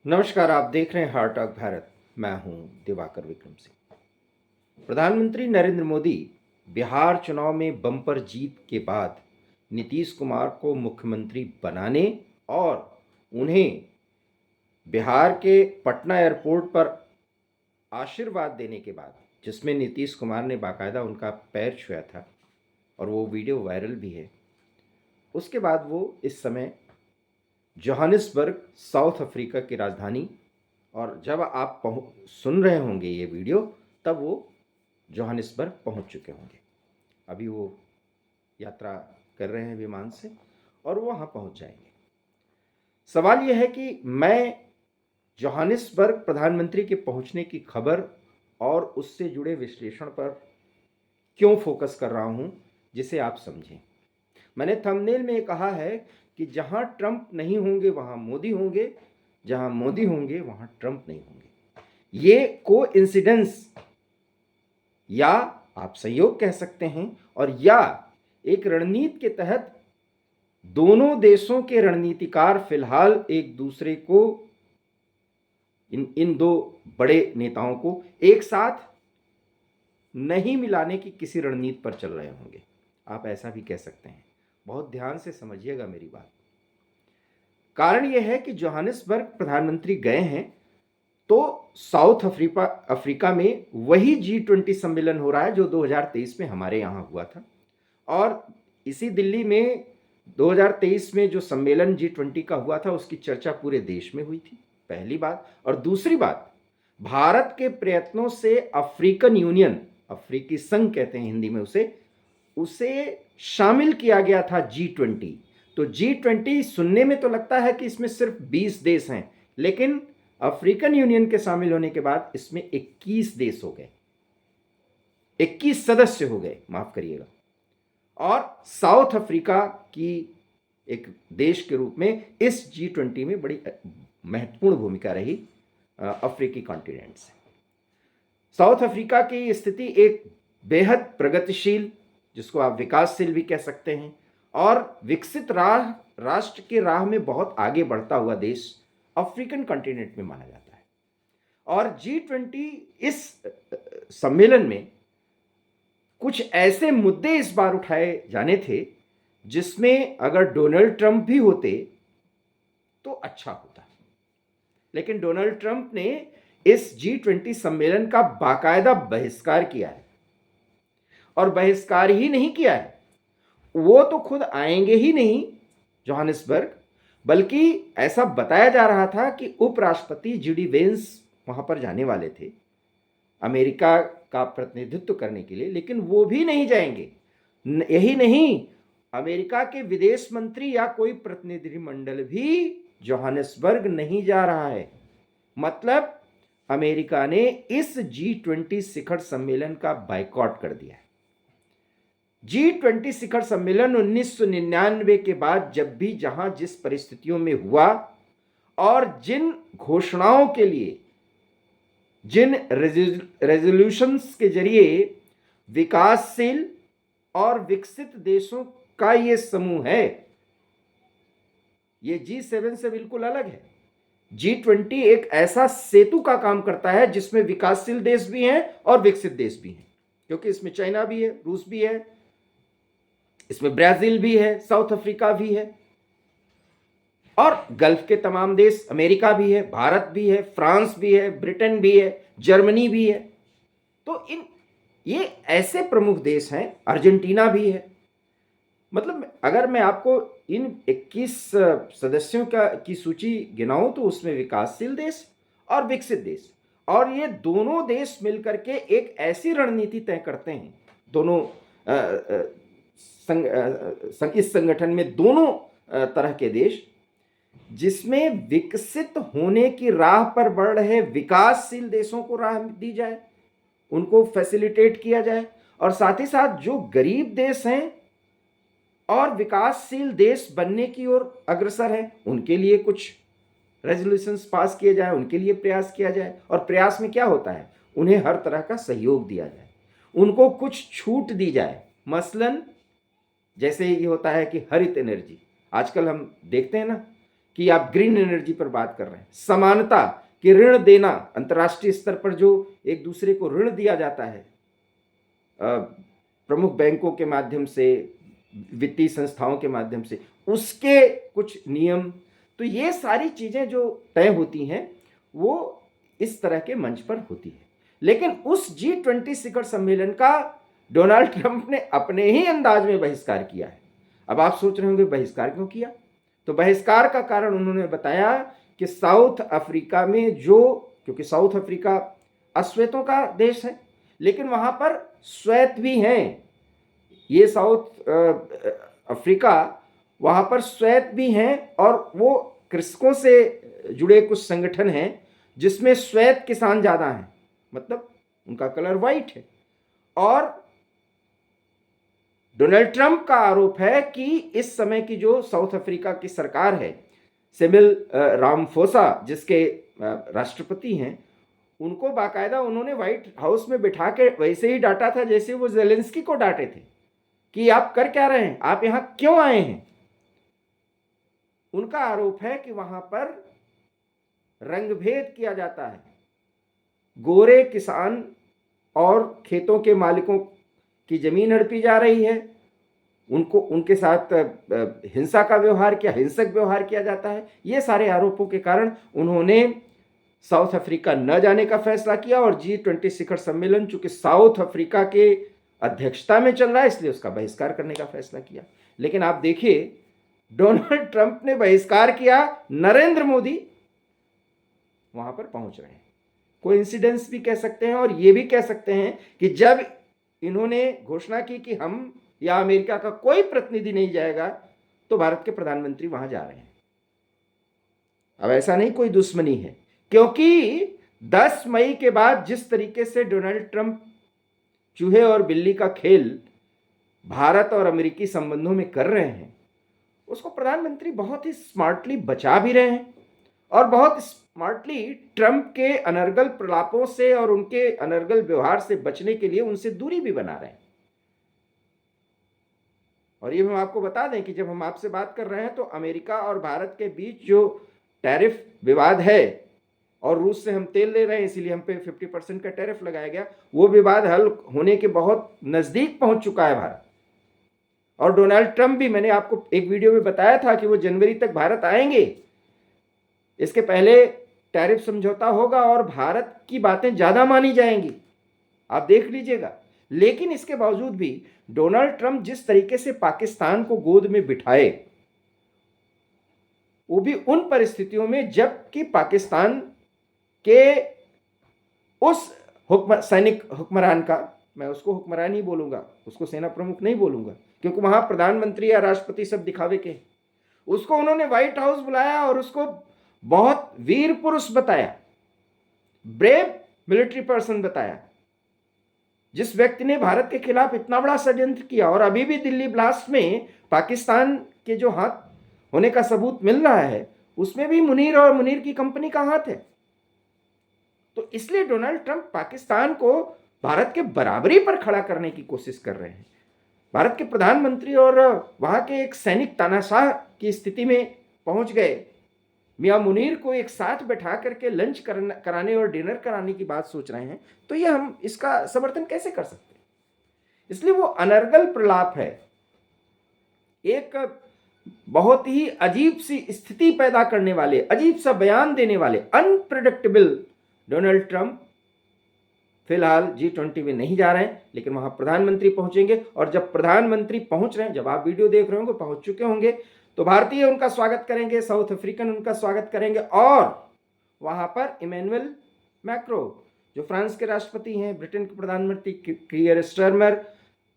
नमस्कार, आप देख रहे हैं हार्ट टॉक भारत। मैं हूं दिवाकर विक्रम सिंह। प्रधानमंत्री नरेंद्र मोदी बिहार चुनाव में बम्पर जीत के बाद नीतीश कुमार को मुख्यमंत्री बनाने और उन्हें बिहार के पटना एयरपोर्ट पर आशीर्वाद देने के बाद, जिसमें नीतीश कुमार ने बाकायदा उनका पैर छुआ था और वो वीडियो वायरल भी है, उसके बाद वो इस समय जोहानिसबर्ग, साउथ अफ्रीका की राजधानी, और जब आप सुन रहे होंगे ये वीडियो तब वो जोहानिसबर्ग पहुंच चुके होंगे। अभी वो यात्रा कर रहे हैं विमान से और वो वहाँ पहुंच जाएंगे। सवाल यह है कि मैं जोहानिसबर्ग प्रधानमंत्री के पहुंचने की खबर और उससे जुड़े विश्लेषण पर क्यों फोकस कर रहा हूं, जिसे आप समझें। मैंने थंबनेल में कहा है कि जहां ट्रंप नहीं होंगे वहां मोदी होंगे, जहां मोदी होंगे वहां ट्रंप नहीं होंगे। ये कोइंसिडेंस या आप संयोग कह सकते हैं, और या एक रणनीति के तहत दोनों देशों के रणनीतिकार फिलहाल एक दूसरे को, इन दो बड़े नेताओं को एक साथ नहीं मिलाने की किसी रणनीति पर चल रहे होंगे। आप ऐसा भी कह सकते हैं। बहुत ध्यान से समझिएगा मेरी बात। कारण यह है कि जोहानिसबर्ग प्रधानमंत्री गए हैं तो साउथ अफ्रीका में वही G20 सम्मेलन हो रहा है जो 2023 में हमारे यहाँ हुआ था, और इसी दिल्ली में 2023 में जो सम्मेलन G20 का हुआ था उसकी चर्चा पूरे देश में हुई थी, पहली बात। और दूसरी बात, भारत के प्रयत्नों से अफ्रीकन यूनियन, अफ्रीकी संघ कहते हैं हिंदी में उसे शामिल किया गया था G20। तो G20 सुनने में तो लगता है कि इसमें सिर्फ 20 देश हैं, लेकिन अफ्रीकन यूनियन के शामिल होने के बाद इसमें 21 देश हो गए, 21 सदस्य हो गए, माफ करिएगा। और साउथ अफ्रीका की एक देश के रूप में इस G20 में बड़ी महत्वपूर्ण भूमिका रही अफ्रीकी कॉन्टिनेंट से। साउथ अफ्रीका की स्थिति एक बेहद प्रगतिशील, जिसको आप विकासशील भी कह सकते हैं, और विकसित राष्ट्र के राह में बहुत आगे बढ़ता हुआ देश अफ्रीकन कॉन्टिनेंट में माना जाता है। और G20 इस सम्मेलन में कुछ ऐसे मुद्दे इस बार उठाए जाने थे जिसमें अगर डोनाल्ड ट्रंप भी होते तो अच्छा होता, लेकिन डोनाल्ड ट्रंप ने इस G20 सम्मेलन का बाकायदा बहिष्कार किया है। और बहिष्कार ही नहीं किया है, वो तो खुद आएंगे ही नहीं जोहानिसबर्ग, बल्कि ऐसा बताया जा रहा था कि उपराष्ट्रपति जी.डी. वेंस वहां पर जाने वाले थे अमेरिका का प्रतिनिधित्व करने के लिए, लेकिन वो भी नहीं जाएंगे। यही नहीं, अमेरिका के विदेश मंत्री या कोई प्रतिनिधिमंडल भी जोहानिसबर्ग नहीं जा रहा है। मतलब अमेरिका ने इस G20 शिखर सम्मेलन का बायकॉट कर दिया है। G20 शिखर सम्मेलन 1999 के बाद जब भी जहां जिस परिस्थितियों में हुआ और जिन घोषणाओं के लिए, जिन रेजोल्यूशंस के जरिए विकासशील और विकसित देशों का ये समूह है, ये G7 से बिल्कुल अलग है। G20 एक ऐसा सेतु का काम करता है जिसमें विकासशील देश भी हैं और विकसित देश भी हैं, क्योंकि इसमें चाइना भी है, रूस भी है, इसमें ब्राजील भी है, साउथ अफ्रीका भी है, और गल्फ के तमाम देश, अमेरिका भी है, भारत भी है, फ्रांस भी है, ब्रिटेन भी है, जर्मनी भी है। तो ये ऐसे प्रमुख देश हैं, अर्जेंटीना भी है। मतलब अगर मैं आपको इन 21 सदस्यों की सूची गिनाऊं तो उसमें विकासशील देश और विकसित देश, और ये दोनों देश मिलकर के एक ऐसी रणनीति तय करते हैं, दोनों इस संगठन में दोनों तरह के देश, जिसमें विकसित होने की राह पर बढ़ रहे विकासशील देशों को राह दी जाए, उनको फैसिलिटेट किया जाए, और साथ ही साथ जो गरीब देश हैं और विकासशील देश बनने की ओर अग्रसर हैं उनके लिए कुछ रेजोल्यूशंस पास किए जाए, उनके लिए प्रयास किया जाए। और प्रयास में क्या होता है, उन्हें हर तरह का सहयोग दिया जाए, उनको कुछ छूट दी जाए। मसलन जैसे ये होता है कि हरित एनर्जी, आजकल हम देखते हैं ना कि आप ग्रीन एनर्जी पर बात कर रहे हैं, समानता कि ऋण देना, अंतर्राष्ट्रीय स्तर पर जो एक दूसरे को ऋण दिया जाता है प्रमुख बैंकों के माध्यम से, वित्तीय संस्थाओं के माध्यम से, उसके कुछ नियम, तो ये सारी चीजें जो तय होती हैं वो इस तरह के मंच पर होती है। लेकिन उस G20 शिखर सम्मेलन का डोनाल्ड ट्रंप ने अपने ही अंदाज में बहिष्कार किया है। अब आप सोच रहे होंगे बहिष्कार क्यों किया? तो बहिष्कार का कारण उन्होंने बताया कि साउथ अफ्रीका में क्योंकि साउथ अफ्रीका अश्वेतों का देश है, लेकिन वहां पर श्वेत भी हैं। ये साउथ अफ्रीका, वहां पर श्वेत भी हैं और वो कृषकों से जुड़े कुछ संगठन हैं जिसमें श्वेत किसान ज्यादा हैं, मतलब उनका कलर वाइट है। और डोनाल्ड ट्रंप का आरोप है कि इस समय की जो साउथ अफ्रीका की सरकार है, सिरिल रामाफोसा जिसके राष्ट्रपति हैं, उनको बाकायदा उन्होंने व्हाइट हाउस में बिठा के वैसे ही डांटा था जैसे वो जेलेंस्की को डांटे थे कि आप कर क्या रहे हैं, आप यहां क्यों आए हैं। उनका आरोप है कि वहां पर रंगभेद किया जाता है, गोरे किसान और खेतों के मालिकों की जमीन हड़पी जा रही है, उनके साथ हिंसक व्यवहार किया जाता है। ये सारे आरोपों के कारण उन्होंने साउथ अफ्रीका न जाने का फैसला किया और G20 शिखर सम्मेलन चूंकि साउथ अफ्रीका के अध्यक्षता में चल रहा है इसलिए उसका बहिष्कार करने का फैसला किया। लेकिन आप देखिए डोनाल्ड ट्रंप ने बहिष्कार किया, नरेंद्र मोदी वहां पर पहुंच रहे हैं। कोइंसिडेंस भी कह सकते हैं और ये भी कह सकते हैं कि जब इन्होंने घोषणा की कि हम या अमेरिका का कोई प्रतिनिधि नहीं जाएगा तो भारत के प्रधानमंत्री वहां जा रहे हैं। अब ऐसा नहीं कोई दुश्मनी है, क्योंकि 10 मई के बाद जिस तरीके से डोनाल्ड ट्रंप चूहे और बिल्ली का खेल भारत और अमेरिकी संबंधों में कर रहे हैं, उसको प्रधानमंत्री बहुत ही स्मार्टली बचा भी रहे हैं और बहुत स्मार्टली ट्रंप के अनर्गल प्रलापों से और उनके अनर्गल व्यवहार से बचने के लिए उनसे दूरी भी बना रहे हैं। और ये हम आपको बता दें कि जब हम आपसे बात कर रहे हैं तो अमेरिका और भारत के बीच जो टैरिफ विवाद है और रूस से हम तेल ले रहे हैं इसीलिए हम पे 50% का टैरिफ लगाया गया, वो विवाद हल होने के बहुत नजदीक पहुंच चुका है भारत। और डोनाल्ड ट्रंप भी, मैंने आपको एक वीडियो में बताया था कि वो जनवरी तक भारत आएंगे, इसके पहले टैरिफ समझौता होगा और भारत की बातें ज्यादा मानी जाएंगी, आप देख लीजिएगा। लेकिन इसके बावजूद भी डोनाल्ड ट्रंप जिस तरीके से पाकिस्तान को गोद में बिठाए, वो भी उन परिस्थितियों में जबकि पाकिस्तान के उस सैनिक हुक्मरान का, मैं उसको हुक्मरान ही बोलूंगा, उसको सेना प्रमुख नहीं बोलूंगा क्योंकि वहां प्रधानमंत्री या राष्ट्रपति सब दिखावे के, उसको उन्होंने व्हाइट हाउस बुलाया और उसको बहुत वीर पुरुष बताया, ब्रेव मिलिट्री पर्सन बताया, जिस व्यक्ति ने भारत के खिलाफ इतना बड़ा षड्यंत्र किया। और अभी भी दिल्ली ब्लास्ट में पाकिस्तान के जो हाथ होने का सबूत मिल रहा है उसमें भी मुनीर और मुनीर की कंपनी का हाथ है। तो इसलिए डोनाल्ड ट्रंप पाकिस्तान को भारत के बराबरी पर खड़ा करने की कोशिश कर रहे हैं। भारत के प्रधानमंत्री और वहां के एक सैनिक तानाशाह की स्थिति में पहुंच गए, मियां मुनीर को एक साथ बैठा करके लंच कराने और डिनर कराने की बात सोच रहे हैं, तो ये हम इसका समर्थन कैसे कर सकते हैं? इसलिए वो अनर्गल प्रलाप है, एक बहुत ही अजीब सी स्थिति पैदा करने वाले, अजीब सा बयान देने वाले, अनप्रेडिक्टेबल डोनाल्ड ट्रंप फिलहाल G20 में नहीं जा रहे हैं, लेकिन वहां प्रधानमंत्री पहुंचेंगे। और जब प्रधानमंत्री पहुंच रहे हैं, जब आप वीडियो देख रहे होंगे, पहुंच चुके होंगे, तो भारतीय उनका स्वागत करेंगे, साउथ अफ्रीकन उनका स्वागत करेंगे और वहां पर इमैनुअल मैक्रो जो फ्रांस के राष्ट्रपति हैं, ब्रिटेन के प्रधानमंत्री कीयर स्टारमर,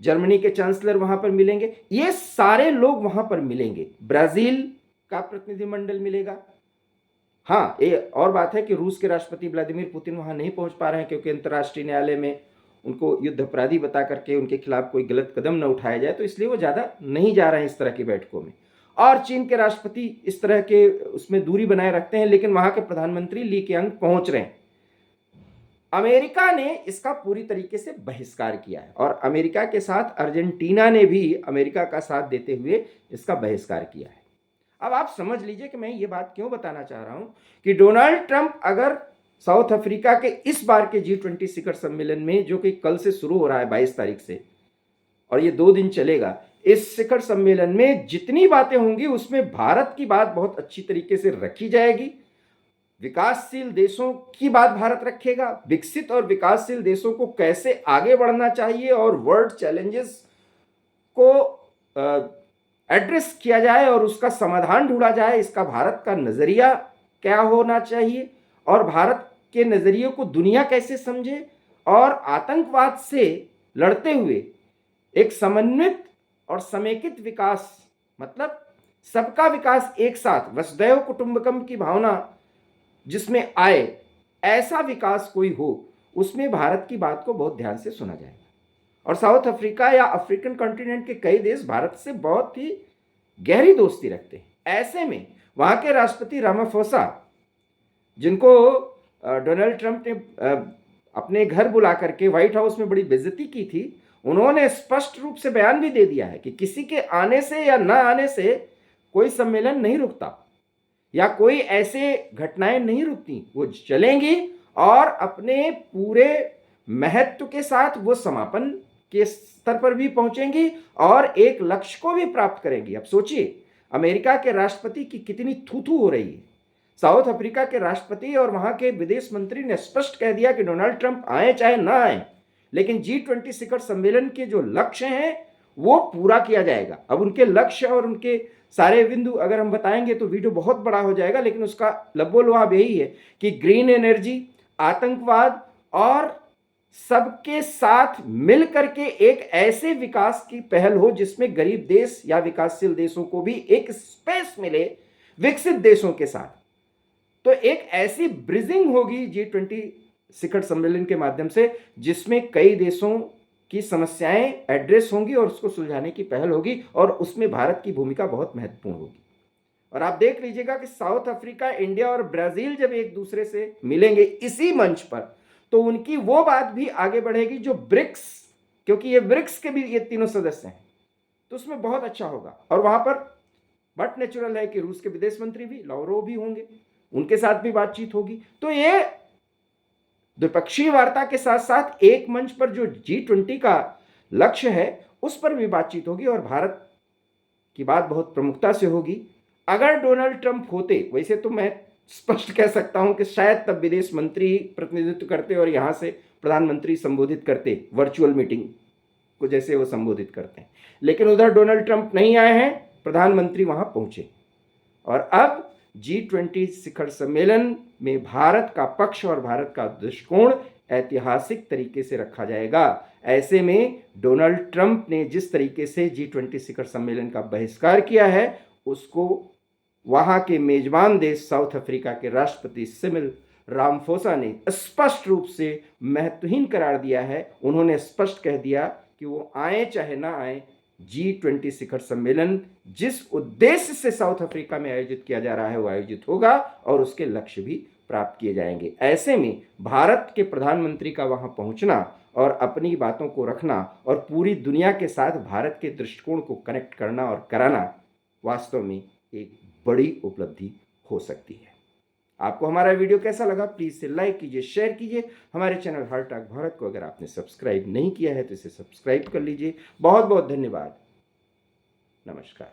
जर्मनी के चांसलर वहां पर मिलेंगे, ये सारे लोग वहां पर मिलेंगे। ब्राजील का प्रतिनिधिमंडल मिलेगा। हाँ, ये और बात है कि रूस के राष्ट्रपति व्लादिमीर पुतिन वहां नहीं पहुंच पा रहे हैं क्योंकि अंतर्राष्ट्रीय न्यायालय में उनको युद्ध अपराधी बता करके उनके खिलाफ कोई गलत कदम न उठाया जाए, तो इसलिए वो ज़्यादा नहीं जा रहे हैं इस तरह की बैठकों में। और चीन के राष्ट्रपति इस तरह के उसमें दूरी बनाए रखते हैं, लेकिन वहां के प्रधानमंत्री ली केयांग पहुंच रहे हैं। अमेरिका ने इसका पूरी तरीके से बहिष्कार किया है और अमेरिका के साथ अर्जेंटीना ने भी अमेरिका का साथ देते हुए इसका बहिष्कार किया है। अब आप समझ लीजिए कि मैं ये बात क्यों बताना चाह रहा हूं कि डोनाल्ड ट्रंप अगर साउथ अफ्रीका के इस बार के G20 शिखर सम्मेलन में, जो कि कल से शुरू हो रहा है 22 तारीख से, और ये 2 दिन चलेगा, इस शिखर सम्मेलन में जितनी बातें होंगी उसमें भारत की बात बहुत अच्छी तरीके से रखी जाएगी। विकासशील देशों की बात भारत रखेगा, विकसित और विकासशील देशों को कैसे आगे बढ़ना चाहिए और वर्ल्ड चैलेंजेस को एड्रेस किया जाए और उसका समाधान ढूंढा जाए, इसका भारत का नजरिया क्या होना चाहिए और भारत के नजरिए को दुनिया कैसे समझे, और आतंकवाद से लड़ते हुए एक समन्वित और समेकित विकास, मतलब सबका विकास एक साथ, वसुधैव कुटुंबकम की भावना जिसमें आए, ऐसा विकास कोई हो, उसमें भारत की बात को बहुत ध्यान से सुना जाएगा। और साउथ अफ्रीका या अफ्रीकन कॉन्टिनेंट के कई देश भारत से बहुत ही गहरी दोस्ती रखते हैं। ऐसे में वहां के राष्ट्रपति रामाफोसा, जिनको डोनाल्ड ट्रंप ने अपने घर बुला करके व्हाइट हाउस में बड़ी बेइज्जती की थी, उन्होंने स्पष्ट रूप से बयान भी दे दिया है कि किसी के आने से या न आने से कोई सम्मेलन नहीं रुकता या कोई ऐसे घटनाएं नहीं रुकती, वो चलेंगी और अपने पूरे महत्व के साथ वो समापन के स्तर पर भी पहुंचेंगी और एक लक्ष्य को भी प्राप्त करेंगी। अब सोचिए, अमेरिका के राष्ट्रपति की कितनी थू-थू हो रही है। साउथ अफ्रीका के राष्ट्रपति और वहां के विदेश मंत्री ने स्पष्ट कह दिया कि डोनाल्ड ट्रंप आए चाहे ना आए, लेकिन G20 शिखर सम्मेलन के जो लक्ष्य हैं वो पूरा किया जाएगा। अब उनके लक्ष्य और उनके सारे बिंदु अगर हम बताएंगे तो वीडियो बहुत बड़ा हो जाएगा, लेकिन उसका लबोलुआब यही है कि ग्रीन एनर्जी, आतंकवाद और सबके साथ मिल करके एक ऐसे विकास की पहल हो जिसमें गरीब देश या विकासशील देशों को भी एक स्पेस मिले विकसित देशों के साथ। तो एक ऐसी ब्रिजिंग होगी G20 शिखर सम्मेलन के माध्यम से, जिसमें कई देशों की समस्याएं एड्रेस होंगी और उसको सुलझाने की पहल होगी, और उसमें भारत की भूमिका बहुत महत्वपूर्ण होगी। और आप देख लीजिएगा कि साउथ अफ्रीका, इंडिया और ब्राजील जब एक दूसरे से मिलेंगे इसी मंच पर, तो उनकी वो बात भी आगे बढ़ेगी जो ब्रिक्स, क्योंकि ये ब्रिक्स के भी ये तीनों सदस्य हैं, तो उसमें बहुत अच्छा होगा। और वहां पर बट नेचुरल है कि रूस के विदेश मंत्री भी, लावरोव भी होंगे, उनके साथ भी बातचीत होगी। तो ये द्विपक्षीय वार्ता के साथ साथ एक मंच पर जो G20 का लक्ष्य है उस पर भी बातचीत होगी और भारत की बात बहुत प्रमुखता से होगी। अगर डोनाल्ड ट्रंप होते, वैसे तो मैं स्पष्ट कह सकता हूं कि शायद तब विदेश मंत्री प्रतिनिधित्व करते और यहां से प्रधानमंत्री संबोधित करते, वर्चुअल मीटिंग को जैसे वो संबोधित करते हैं, लेकिन उधर डोनाल्ड ट्रंप नहीं आए हैं, प्रधानमंत्री वहां पहुंचे। और अब G20 शिखर सम्मेलन में भारत का पक्ष और भारत का दृष्टिकोण ऐतिहासिक तरीके से रखा जाएगा। ऐसे में डोनाल्ड ट्रंप ने जिस तरीके से G20 शिखर सम्मेलन का बहिष्कार किया है, उसको वहां के मेजबान देश साउथ अफ्रीका के राष्ट्रपति सिरिल रामाफोसा ने स्पष्ट रूप से महत्वहीन करार दिया है। उन्होंने स्पष्ट कह दिया कि वो आए चाहे ना आए, G20 शिखर सम्मेलन जिस उद्देश्य से साउथ अफ्रीका में आयोजित किया जा रहा है वो आयोजित होगा और उसके लक्ष्य भी प्राप्त किए जाएंगे। ऐसे में भारत के प्रधानमंत्री का वहां पहुंचना और अपनी बातों को रखना और पूरी दुनिया के साथ भारत के दृष्टिकोण को कनेक्ट करना और कराना वास्तव में एक बड़ी उपलब्धि हो सकती है। आपको हमारा वीडियो कैसा लगा, प्लीज़ इसे लाइक कीजिए, शेयर कीजिए। हमारे चैनल हार्ट टॉक भारत को अगर आपने सब्सक्राइब नहीं किया है तो इसे सब्सक्राइब कर लीजिए। बहुत बहुत धन्यवाद। नमस्कार।